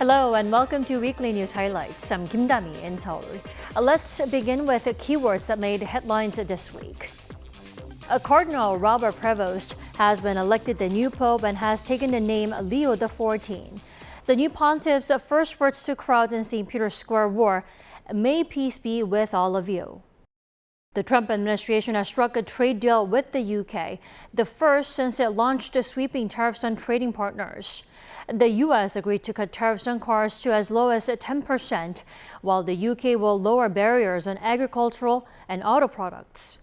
Hello and welcome to Weekly News Highlights. I'm Kim Dami in Seoul. Let's begin with keywords that made headlines this week. Cardinal Robert Prevost has been elected the new pope and has taken the name Leo XIV. The new pontiff's first words to crowds in St. Peter's Square were, "May peace be with all of you." The Trump administration has struck a trade deal with the UK, the first since it launched sweeping tariffs on trading partners. The US agreed to cut tariffs on cars to as low as 10%, while the UK will lower barriers on agricultural and auto products.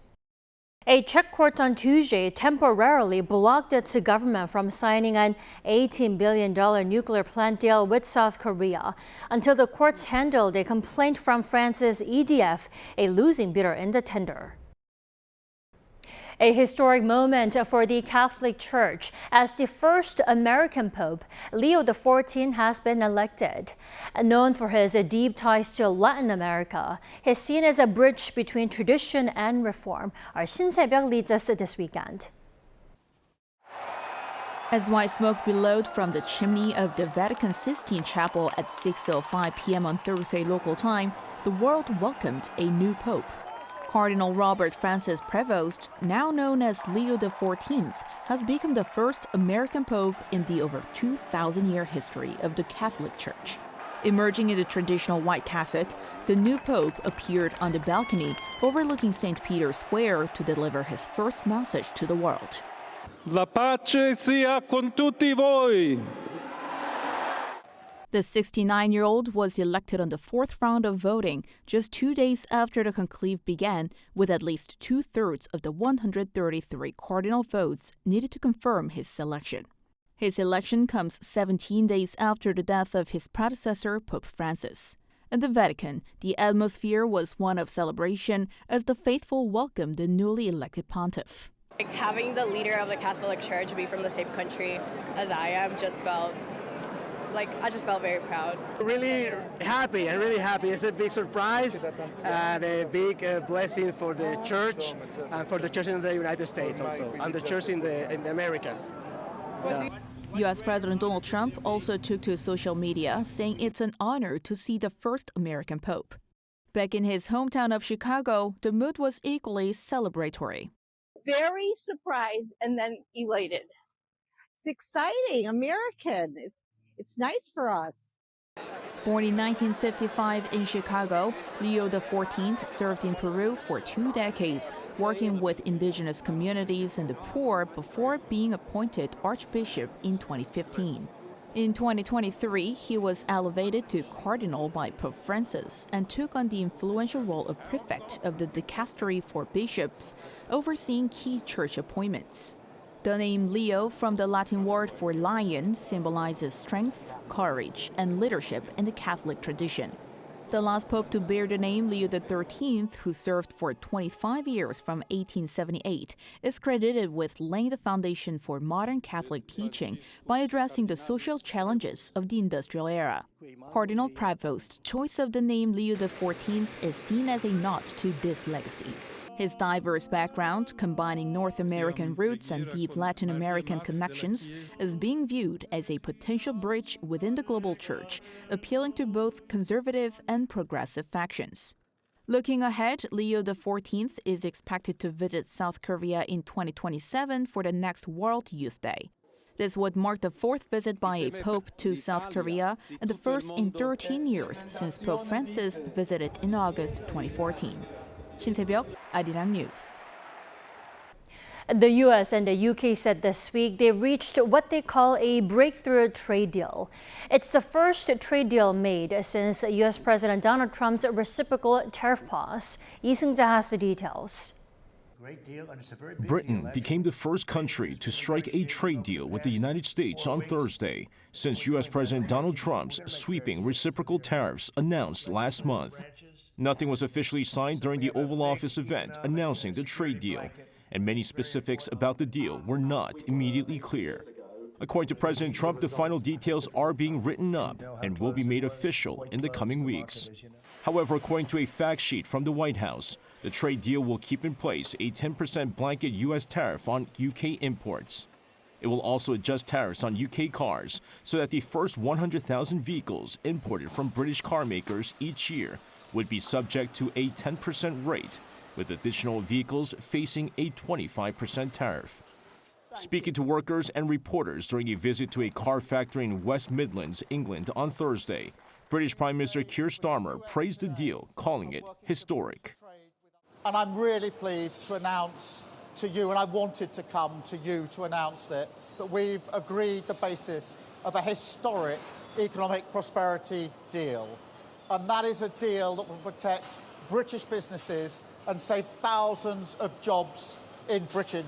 A Czech court on Tuesday temporarily blocked its government from signing an $18 billion nuclear plant deal with South Korea until the courts handled a complaint from France's EDF, a losing bidder in the tender. A historic moment for the Catholic Church as the first American Pope, Leo XIV, has been elected. Known for his deep ties to Latin America, he's seen as a bridge between tradition and reform. Our Shin Se-byuk leads us this weekend. As white smoke billowed from the chimney of the Vatican Sistine Chapel at 6:05 p.m. on Thursday local time, the world welcomed a new pope. Cardinal Robert Francis Prevost, now known as Leo XIV, has become the first American pope in the over 2,000-year history of the Catholic Church. Emerging in the traditional white cassock, the new pope appeared on the balcony overlooking St. Peter's Square to deliver his first message to the world. La pace sia con tutti voi. The 69-year-old was elected on the fourth round of voting just 2 days after the conclave began, with at least two-thirds of the 133 cardinal votes needed to confirm his selection. His election comes 17 days after the death of his predecessor, Pope Francis. In the Vatican, the atmosphere was one of celebration as the faithful welcomed the newly elected pontiff. Having the leader of the Catholic Church be from the same country as I am I just felt very proud. Really happy. It's a big surprise and a big blessing for the church and for the church in the United States also, and the church in the Americas. Yeah. U.S. President Donald Trump also took to social media, saying it's an honor to see the first American pope. Back in his hometown of Chicago, the mood was equally celebratory. Very surprised and then elated. It's exciting, American. It's nice for us. Born in 1955 in Chicago, Leo XIV served in Peru for 2 decades, working with indigenous communities and the poor before being appointed Archbishop in 2015. In 2023, he was elevated to cardinal by Pope Francis and took on the influential role of prefect of the dicastery for bishops, overseeing key church appointments. The name Leo, from the Latin word for lion, symbolizes strength, courage, and leadership in the Catholic tradition. The last pope to bear the name Leo XIII, who served for 25 years from 1878, is credited with laying the foundation for modern Catholic teaching by addressing the social challenges of the industrial era. Cardinal Prevost's choice of the name Leo XIV is seen as a nod to this legacy. His diverse background, combining North American roots and deep Latin American connections, is being viewed as a potential bridge within the global church, appealing to both conservative and progressive factions. Looking ahead, Leo XIV is expected to visit South Korea in 2027 for the next World Youth Day. This would mark the fourth visit by a pope to South Korea and the first in 13 years since Pope Francis visited in August 2014. Shin Se-byuk, Arirang News. The US and the UK said this week they reached what they call a breakthrough trade deal. It's the first trade deal made since US President Donald Trump's reciprocal tariff pause. Lee Seung-ja has the details. Britain became the first country to strike a trade deal with the United States on Thursday since US President Donald Trump's sweeping reciprocal tariffs announced last month. Nothing was officially signed during the Oval Office event announcing the trade deal, and many specifics about the deal were not immediately clear. According to President Trump, the final details are being written up and will be made official in the coming weeks. However, according to a fact sheet from the White House, the trade deal will keep in place a 10% blanket U.S. tariff on UK imports. It will also adjust tariffs on UK cars so that the first 100,000 vehicles imported from British car makers each year would be subject to a 10% rate, with additional vehicles facing a 25% tariff. Speaking to workers and reporters during a visit to a car factory in West Midlands, England on Thursday, British Prime Minister Keir Starmer praised the deal, calling it historic. And I'm really pleased to announce to you, and I wanted to come to you to announce that we've agreed the basis of a historic economic prosperity deal. And that is a deal that will protect British businesses and save thousands of jobs in Britain.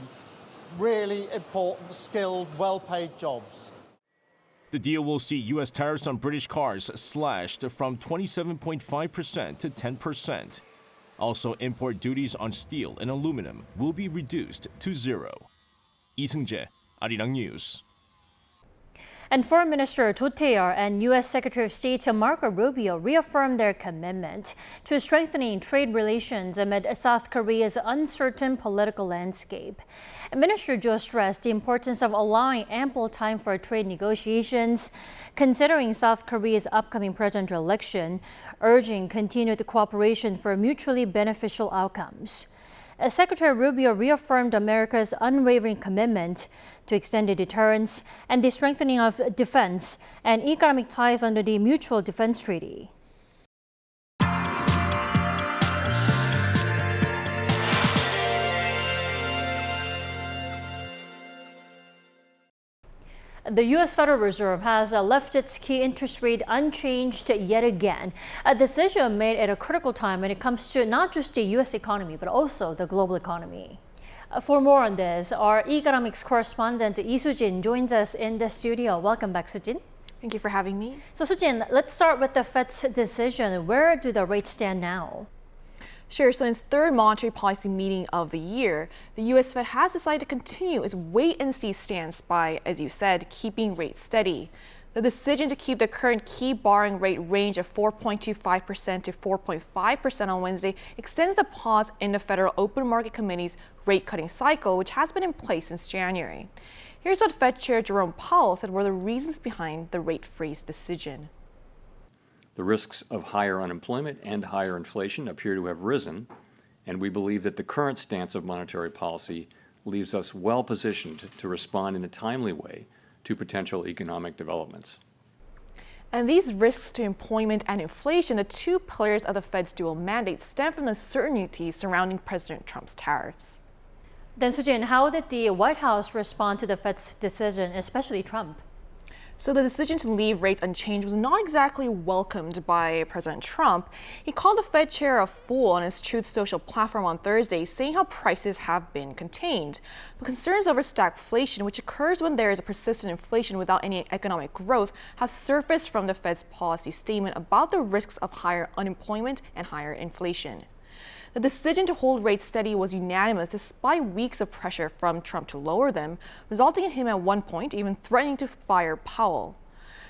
Really important, skilled, well-paid jobs. The deal will see U.S. tariffs on British cars slashed from 27.5% to 10%. Also, import duties on steel and aluminum will be reduced to zero. Lee Seung-jae, Arirang News. And Foreign Minister Do Tae-yeol and U.S. Secretary of State Marco Rubio reaffirmed their commitment to strengthening trade relations amid South Korea's uncertain political landscape. And Minister Jo stressed the importance of allowing ample time for trade negotiations, considering South Korea's upcoming presidential election, urging continued cooperation for mutually beneficial outcomes. Secretary Rubio reaffirmed America's unwavering commitment to extended deterrence and the strengthening of defense and economic ties under the Mutual Defense Treaty. The U.S. Federal Reserve has left its key interest rate unchanged yet again, a decision made at a critical time when it comes to not just the U.S. economy, but also the global economy. For more on this, our economics correspondent Lee Soo-jin joins us in the studio. Welcome back, Soo-jin. Thank you for having me. So, Soo-jin, let's start with the Fed's decision. Where do the rates stand now? Sure, so in its third monetary policy meeting of the year, the U.S. Fed has decided to continue its wait-and-see stance by, as you said, keeping rates steady. The decision to keep the current key borrowing rate range of 4.25% to 4.5% on Wednesday extends the pause in the Federal Open Market Committee's rate-cutting cycle, which has been in place since January. Here's what Fed Chair Jerome Powell said were the reasons behind the rate freeze decision. The risks of higher unemployment and higher inflation appear to have risen, and we believe that the current stance of monetary policy leaves us well positioned to respond in a timely way to potential economic developments. And these risks to employment and inflation, the two pillars of the Fed's dual mandate, stem from the uncertainty surrounding President Trump's tariffs. Then, Soo-jin, how did the White House respond to the Fed's decision, especially Trump? So the decision to leave rates unchanged was not exactly welcomed by President Trump. He called the Fed chair a fool on his Truth Social platform on Thursday, saying how prices have been contained. But concerns over stagflation, which occurs when there is a persistent inflation without any economic growth, have surfaced from the Fed's policy statement about the risks of higher unemployment and higher inflation. The decision to hold rates steady was unanimous despite weeks of pressure from Trump to lower them, resulting in him at one point even threatening to fire Powell.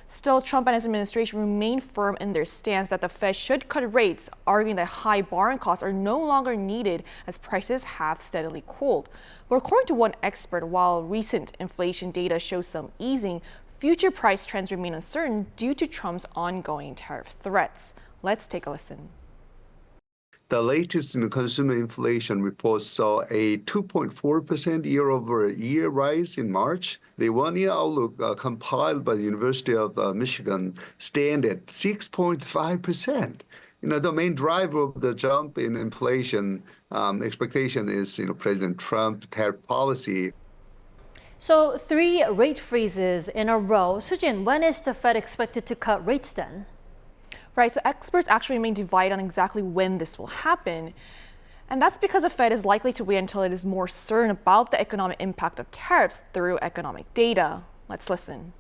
Still, Trump and his administration remain firm in their stance that the Fed should cut rates, arguing that high borrowing costs are no longer needed as prices have steadily cooled. But according to one expert, while recent inflation data shows some easing, future price trends remain uncertain due to Trump's ongoing tariff threats. Let's take a listen. The latest consumer inflation report saw a 2.4% year-over-year rise in March. The one-year outlook compiled by the University of Michigan stand at 6.5%. The main driver of the jump in inflation expectation is, President Trump's tariff policy. So 3 rate freezes in a row. Soo-jin, when is the Fed expected to cut rates then? Right, so experts actually remain divided on exactly when this will happen. And that's because the Fed is likely to wait until it is more certain about the economic impact of tariffs through economic data. Let's listen.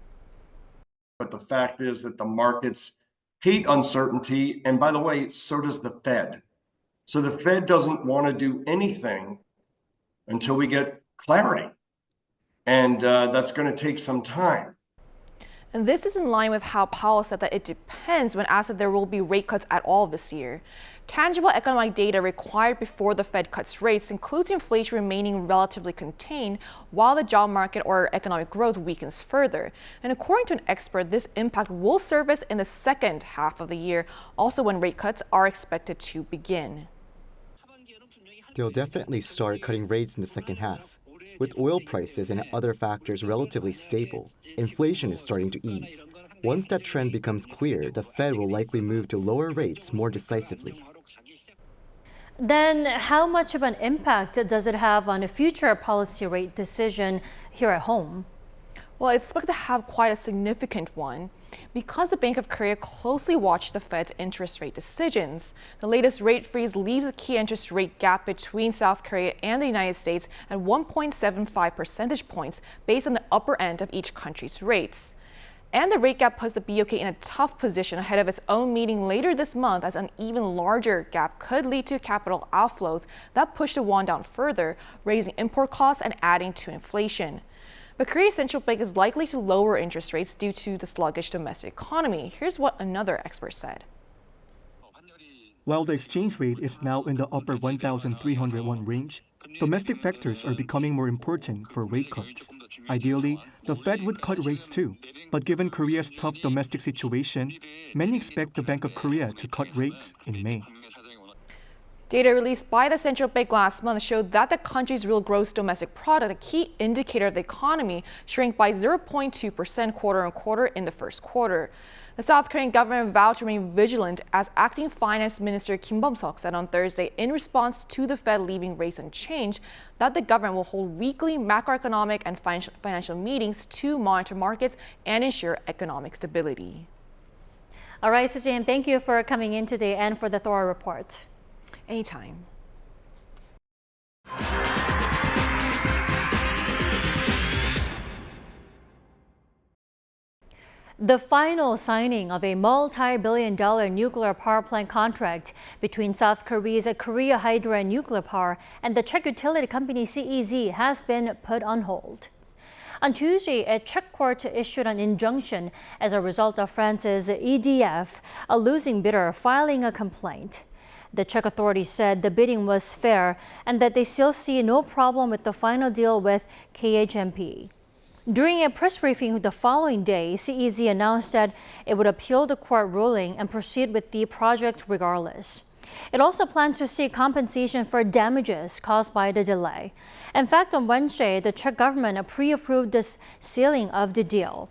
But the fact is that the markets hate uncertainty. And by the way, so does the Fed. So the Fed doesn't want to do anything until we get clarity. And that's going to take some time. And this is in line with how Powell said that it depends when asked if there will be rate cuts at all this year. Tangible economic data required before the Fed cuts rates includes inflation remaining relatively contained while the job market or economic growth weakens further. And according to an expert, this impact will surface in the second half of the year, also when rate cuts are expected to begin. They'll definitely start cutting rates in the second half. With oil prices and other factors relatively stable, inflation is starting to ease. Once that trend becomes clear, the Fed will likely move to lower rates more decisively. Then how much of an impact does it have on a future policy rate decision here at home? Well, it's expected to have quite a significant one. Because the Bank of Korea closely watched the Fed's interest rate decisions, the latest rate freeze leaves a key interest rate gap between South Korea and the United States at 1.75 percentage points based on the upper end of each country's rates. And the rate gap puts the BOK in a tough position ahead of its own meeting later this month, as an even larger gap could lead to capital outflows that push the won down further, raising import costs and adding to inflation. But Korea's central bank is likely to lower interest rates due to the sluggish domestic economy. Here's what another expert said. While the exchange rate is now in the upper 1,301 range, domestic factors are becoming more important for rate cuts. Ideally, the Fed would cut rates too, but given Korea's tough domestic situation, many expect the Bank of Korea to cut rates in May. Data released by the central bank last month showed that the country's real gross domestic product, a key indicator of the economy, shrank by 0.2% quarter-on-quarter in the first quarter. The South Korean government vowed to remain vigilant, as acting finance minister Kim Bum-seok said on Thursday in response to the Fed leaving rates unchanged that the government will hold weekly macroeconomic and financial meetings to monitor markets and ensure economic stability. All right, Sujin, thank you for coming in today and for the thorough report. Anytime. The final signing of a multi-billion-dollar nuclear power plant contract between South Korea's Korea Hydro & Nuclear Power and the Czech utility company CEZ has been put on hold. On Tuesday, a Czech court issued an injunction as a result of France's EDF, a losing bidder, filing a complaint. The Czech authorities said the bidding was fair and that they still see no problem with the final deal with KHNP. During a press briefing the following day, CEZ announced that it would appeal the court ruling and proceed with the project regardless. It also plans to seek compensation for damages caused by the delay. In fact, on Wednesday, the Czech government pre-approved the sealing of the deal.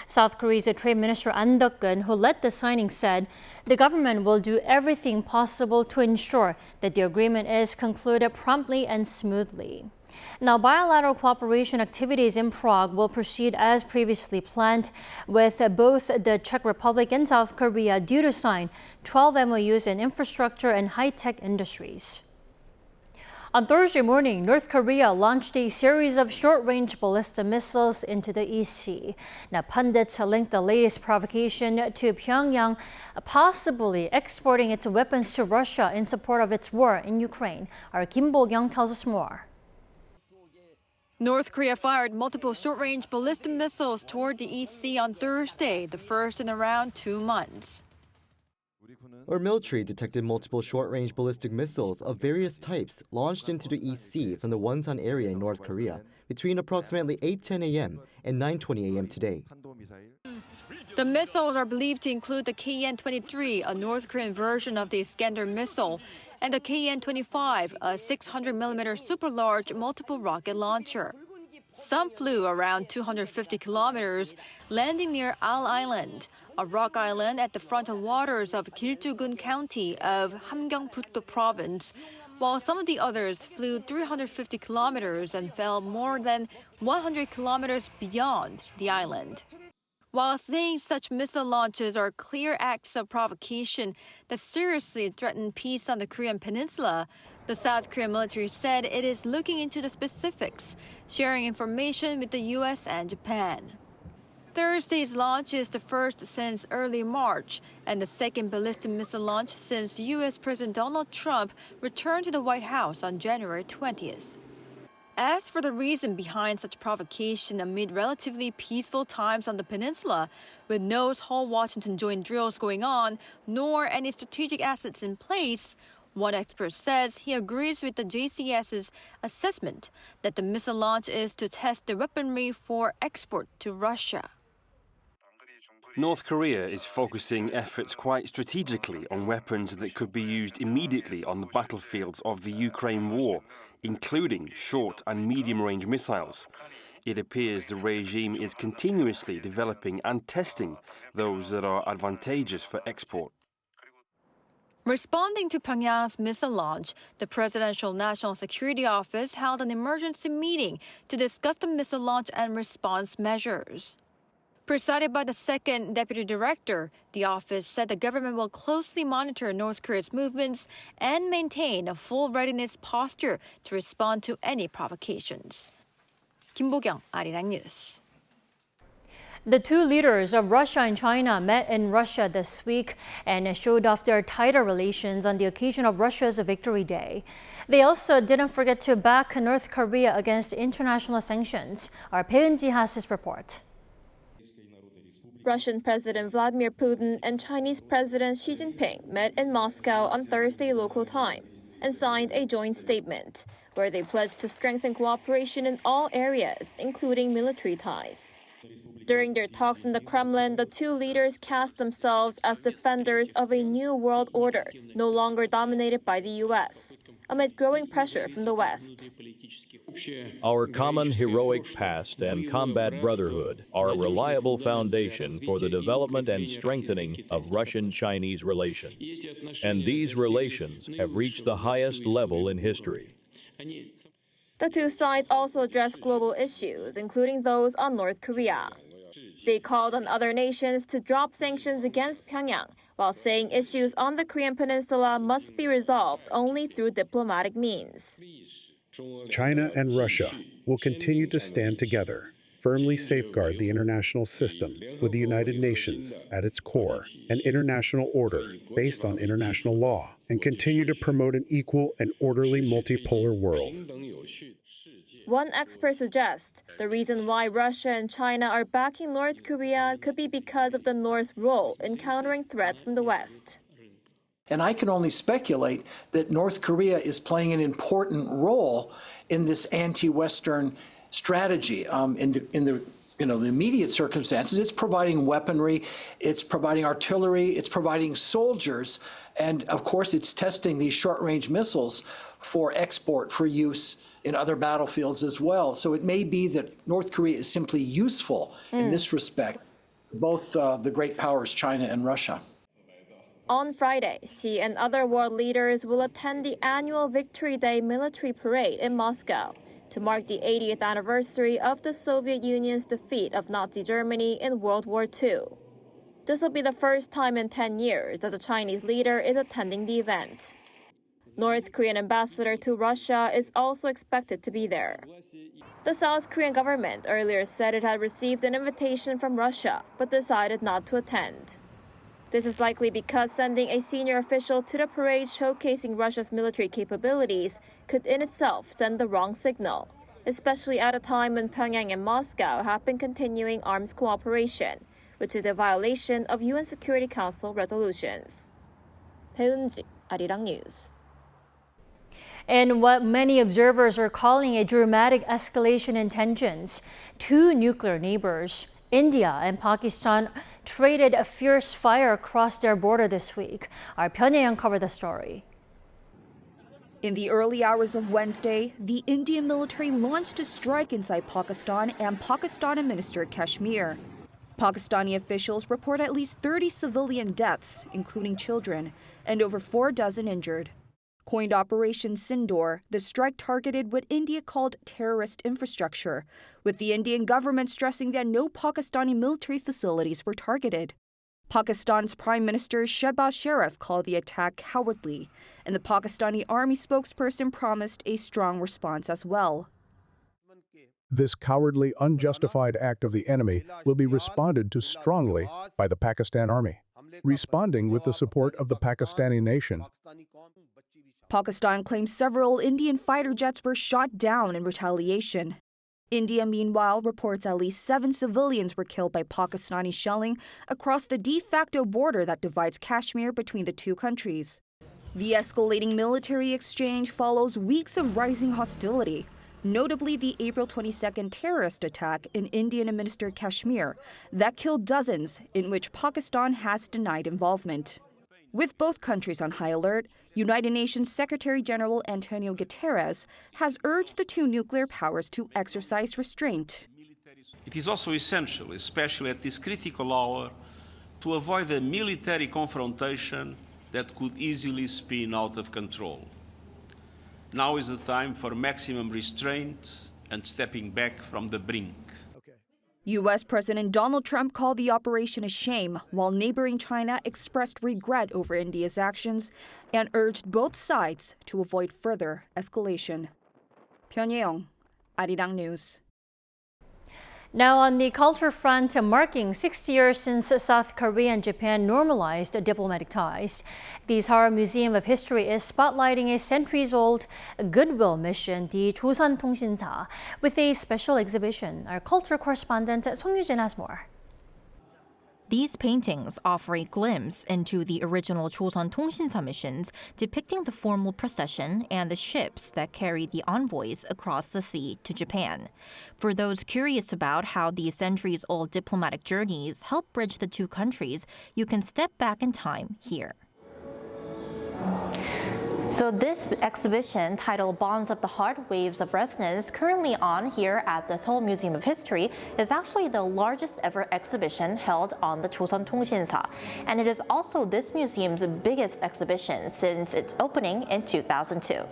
South Korea's Trade Minister An Deok-keun, who led the signing, said the government will do everything possible to ensure that the agreement is concluded promptly and smoothly. Now, bilateral cooperation activities in Prague will proceed as previously planned, with both the Czech Republic and South Korea due to sign 12 MOUs in infrastructure and high-tech industries. On Thursday morning, North Korea launched a series of short-range ballistic missiles into the East Sea. Now, pundits linked the latest provocation to Pyongyang possibly exporting its weapons to Russia in support of its war in Ukraine. Our Kim Bo-kyung tells us more. North Korea fired multiple short-range ballistic missiles toward the East Sea on Thursday, the first in around 2 months. Our military detected multiple short-range ballistic missiles of various types launched into the East Sea from the Wonsan area in North Korea between approximately 8:10 a.m. and 9:20 a.m. today. The missiles are believed to include the KN-23, a North Korean version of the Iskander missile, and the KN-25, a 600mm super-large multiple rocket launcher. Some flew around 250 kilometers, landing near Al Island, a rock island at the frontal waters of Giljugun County of Hamgyongpukto Province, while some of the others flew 350 kilometers and fell more than 100 kilometers beyond the island. While saying such missile launches are clear acts of provocation that seriously threaten peace on the Korean peninsula, the South Korean military said it is looking into the specifics, sharing information with the U.S. and Japan. Thursday's launch is the first since early March and the second ballistic missile launch since U.S. President Donald Trump returned to the White House on January 20th. As for the reason behind such provocation amid relatively peaceful times on the peninsula, with no Seoul Washington joint drills going on, nor any strategic assets in place, one expert says he agrees with the JCS's assessment that the missile launch is to test the weaponry for export to Russia. North Korea is focusing efforts quite strategically on weapons that could be used immediately on the battlefields of the Ukraine war, including short and medium-range missiles. It appears the regime is continuously developing and testing those that are advantageous for export. Responding to Pyongyang's missile launch, the Presidential National Security Office held an emergency meeting to discuss the missile launch and response measures. Presided by the second deputy director, the office said the government will closely monitor North Korea's movements and maintain a full readiness posture to respond to any provocations. Kim Bo-kyung, Arirang News. The two leaders of Russia and China met in Russia this week and showed off their tighter relations on the occasion of Russia's Victory Day. They also didn't forget to back North Korea against international sanctions. Our Bae Eun-ji has this report. Russian President Vladimir Putin and Chinese President Xi Jinping met in Moscow on Thursday local time and signed a joint statement where they pledged to strengthen cooperation in all areas, including military ties. During their talks in the Kremlin, the two leaders cast themselves as defenders of a new world order, no longer dominated by the U.S., amid growing pressure from the West. Our common heroic past and combat brotherhood are a reliable foundation for the development and strengthening of Russian-Chinese relations. And these relations have reached the highest level in history. The two sides also addressed global issues, including those on North Korea. They called on other nations to drop sanctions against Pyongyang, while saying issues on the Korean peninsula must be resolved only through diplomatic means. China and Russia will continue to stand together, firmly safeguard the international system with the United Nations at its core, an international order based on international law, and continue to promote an equal and orderly multipolar world. One expert suggests the reason why Russia and China are backing North Korea could be because of the North's role in countering threats from the West. And I can only speculate that North Korea is playing an important role in this anti-Western strategy. In the immediate circumstances, it's providing weaponry, it's providing artillery, it's providing soldiers, and of course it's testing these short-range missiles for export for use in other battlefields as well. So it may be that North Korea is simply useful in this respect, both the great powers, China and Russia. On Friday, Xi and other world leaders will attend the annual Victory Day military parade in Moscow to mark the 80th anniversary of the Soviet Union's defeat of Nazi Germany in World War II. This will be the first time in 10 years that the Chinese leader is attending the event. North Korean ambassador to Russia is also expected to be there. The South Korean government earlier said it had received an invitation from Russia, but decided not to attend. This is likely because sending a senior official to the parade showcasing Russia's military capabilities could in itself send the wrong signal, especially at a time when Pyongyang and Moscow have been continuing arms cooperation, which is a violation of UN Security Council resolutions. Bae Eun-ji, Arirang News. In what many observers are calling a dramatic escalation in tensions, two nuclear neighbors, India and Pakistan, traded a fierce fire across their border this week. Our Pyongyang covered the story. In the early hours of Wednesday, the Indian military launched a strike inside Pakistan and Pakistan-administered Kashmir. Pakistani officials report at least 30 civilian deaths, including children, and over 4 dozen injured. Coined Operation Sindoor, the strike targeted what India called terrorist infrastructure, with the Indian government stressing that no Pakistani military facilities were targeted. Pakistan's Prime Minister Shehbaz Sharif called the attack cowardly, and the Pakistani army spokesperson promised a strong response as well. This cowardly, unjustified act of the enemy will be responded to strongly by the Pakistan Army, responding with the support of the Pakistani nation. Pakistan claims several Indian fighter jets were shot down in retaliation. India, meanwhile, reports at least 7 civilians were killed by Pakistani shelling across the de facto border that divides Kashmir between the two countries. The escalating military exchange follows weeks of rising hostility, notably the April 22nd terrorist attack in Indian-administered Kashmir that killed dozens, in which Pakistan has denied involvement. With both countries on high alert, United Nations Secretary-General Antonio Guterres has urged the two nuclear powers to exercise restraint. It is also essential, especially at this critical hour, to avoid a military confrontation that could easily spin out of control. Now is the time for maximum restraint and stepping back from the brink. U.S. President Donald Trump called the operation a shame, while neighboring China expressed regret over India's actions and urged both sides to avoid further escalation. Pyongyang, Arirang News. Now, on the culture front, marking 60 years since South Korea and Japan normalized diplomatic ties, the Seoul Museum of History is spotlighting a centuries-old goodwill mission, the 조선통신사, with a special exhibition. Our culture correspondent Song Yujin has more. These paintings offer a glimpse into the original Choson 통신사 missions, depicting the formal procession and the ships that carried the envoys across the sea to Japan. For those curious about how these centuries-old diplomatic journeys help bridge the two countries, you can step back in time here. So this exhibition, titled Bonds of the Heart, Waves of Resonance, currently on here at the Seoul Museum of History, is actually the largest ever exhibition held on the Choson 통신사. And it is also this museum's biggest exhibition since its opening in 2002.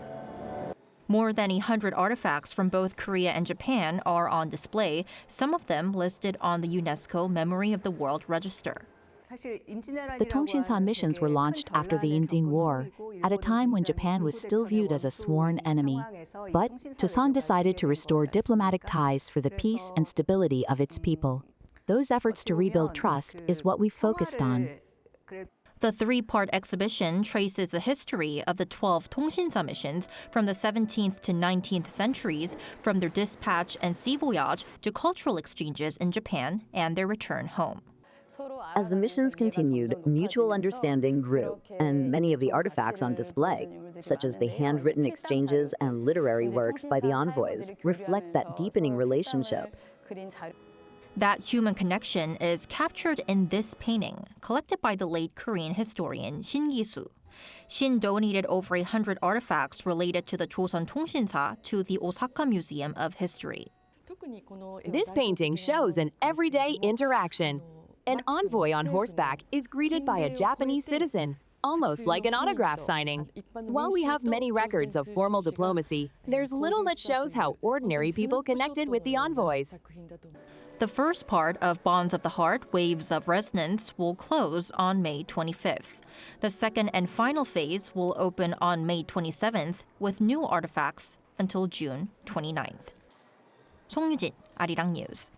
More than 100 artifacts from both Korea and Japan are on display, some of them listed on the UNESCO Memory of the World Register. The 통신사 missions were launched after the Indian War, at a time when Japan was still viewed as a sworn enemy. But Choson decided to restore diplomatic ties for the peace and stability of its people. Those efforts to rebuild trust is what we focused on. The three-part exhibition traces the history of the 12 통신사 missions from the 17th to 19th centuries, from their dispatch and sea voyage to cultural exchanges in Japan and their return home. As the missions continued, mutual understanding grew, and many of the artifacts on display, such as the handwritten exchanges and literary works by the envoys, reflect that deepening relationship. That human connection is captured in this painting, collected by the late Korean historian Shin Gi-soo. Shin donated over 100 artifacts related to the Choson 통신사 to the Osaka Museum of History. This painting shows an everyday interaction. An envoy on horseback is greeted by a Japanese citizen, almost like an autograph signing. While we have many records of formal diplomacy, there's little that shows how ordinary people connected with the envoys. The first part of Bonds of the Heart, Waves of Resonance will close on May 25th. The second and final phase will open on May 27th with new artifacts until June 29th. 송유진, Arirang News.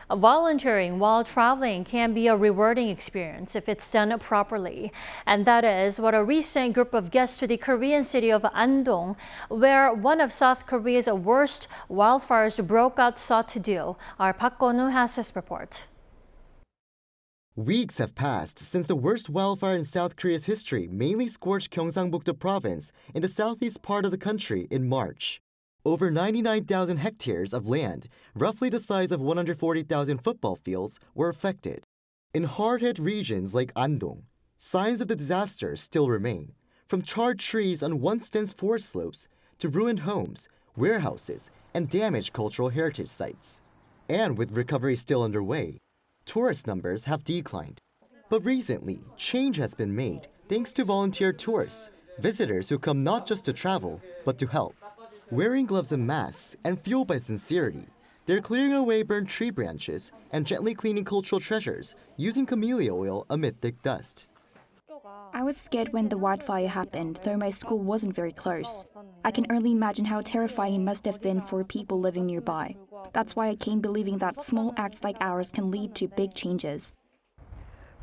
Volunteering while traveling can be a rewarding experience if it's done properly. And that is what a recent group of guests to the Korean city of Andong, where one of South Korea's worst wildfires broke out, sought to do. Our Park Ko-nu has this report. Weeks have passed since the worst wildfire in South Korea's history mainly scorched Gyeongsangbuk-do province in the southeast part of the country in March. Over 99,000 hectares of land, roughly the size of 140,000 football fields, were affected. In hard-hit regions like Andong, signs of the disaster still remain, from charred trees on once-dense forest slopes to ruined homes, warehouses, and damaged cultural heritage sites. And with recovery still underway, tourist numbers have declined. But recently, change has been made thanks to volunteer tourists, visitors who come not just to travel, but to help. Wearing gloves and masks and fueled by sincerity, they're clearing away burnt tree branches and gently cleaning cultural treasures using camellia oil amid thick dust. I was scared when the wildfire happened, though my school wasn't very close. I can only imagine how terrifying it must have been for people living nearby. That's why I came believing that small acts like ours can lead to big changes.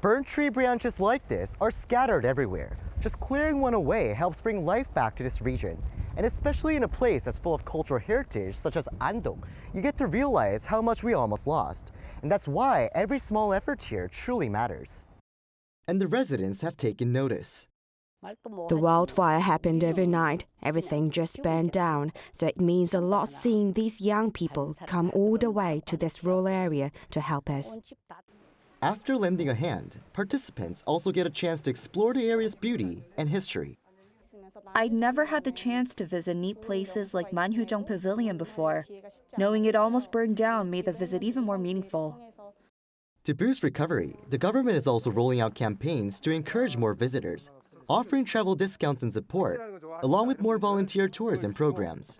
Burnt tree branches like this are scattered everywhere. Just clearing one away helps bring life back to this region. And especially in a place that's full of cultural heritage, such as Andong, you get to realize how much we almost lost. And that's why every small effort here truly matters. And the residents have taken notice. The wildfire happened overnight. Everything just burned down, so it means a lot seeing these young people come all the way to this rural area to help us. After lending a hand, participants also get a chance to explore the area's beauty and history. I'd never had the chance to visit neat places like Manhujong Pavilion before. Knowing it almost burned down made the visit even more meaningful. To boost recovery, the government is also rolling out campaigns to encourage more visitors, offering travel discounts and support, along with more volunteer tours and programs.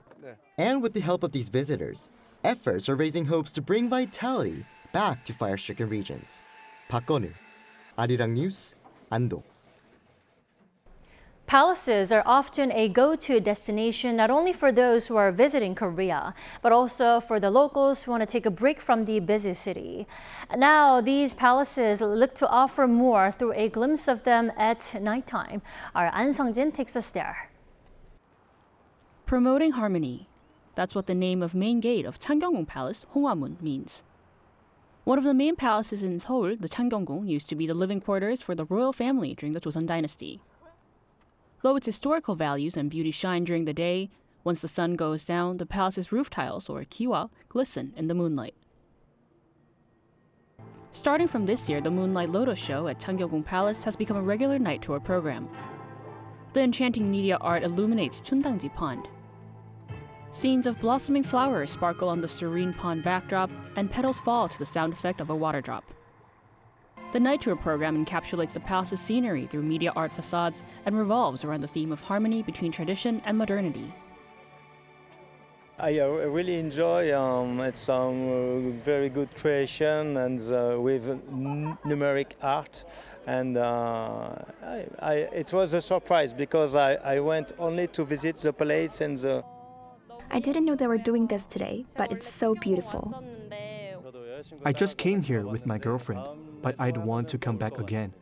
And with the help of these visitors, efforts are raising hopes to bring vitality back to fire-stricken regions. 박건우, Arirang News, Andong. Palaces are often a go-to destination not only for those who are visiting Korea, but also for the locals who want to take a break from the busy city. Now, these palaces look to offer more through a glimpse of them at nighttime. Our An Seong-jin takes us there. Promoting harmony. That's what the name of main gate of Tangyong Palace, Hongwamun, means. One of the main palaces in Seoul, the Changgyeong, used to be the living quarters for the royal family during the Joseon dynasty. Though its historical values and beauty shine during the day, once the sun goes down, the palace's roof tiles, or kiwa, glisten in the moonlight. Starting from this year, the Moonlight Lotus Show at Tangyong Palace has become a regular night tour program. The enchanting media art illuminates Chundangji Pond. Scenes of blossoming flowers sparkle on the serene pond backdrop, and petals fall to the sound effect of a water drop. The night tour program encapsulates the palace's scenery through media art facades and revolves around the theme of harmony between tradition and modernity. I really enjoy it's very good creation and with numeric art, and it was a surprise because I went only to visit the palace and the. I didn't know they were doing this today, but it's so beautiful. I just came here with my girlfriend, but I'd want to come back again.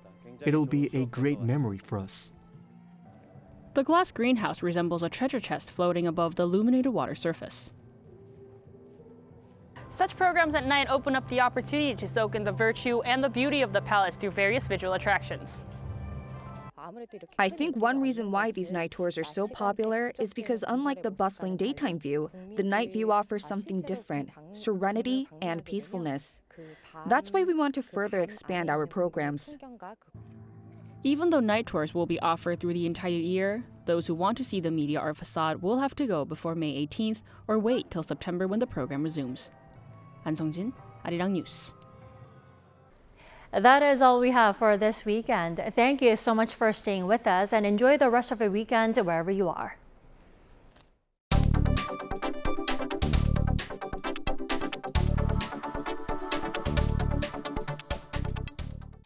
It'll be a great memory for us. The glass greenhouse resembles a treasure chest floating above the illuminated water surface. Such programs at night open up the opportunity to soak in the virtue and the beauty of the palace through various visual attractions. I think one reason why these night tours are so popular is because unlike the bustling daytime view, the night view offers something different: serenity and peacefulness. That's why we want to further expand our programs. Even though night tours will be offered through the entire year, those who want to see the media art facade will have to go before May 18th or wait till September when the program resumes. An Seong-jin, Arirang News. That is all we have for this weekend. Thank you so much for staying with us and enjoy the rest of the weekend wherever you are.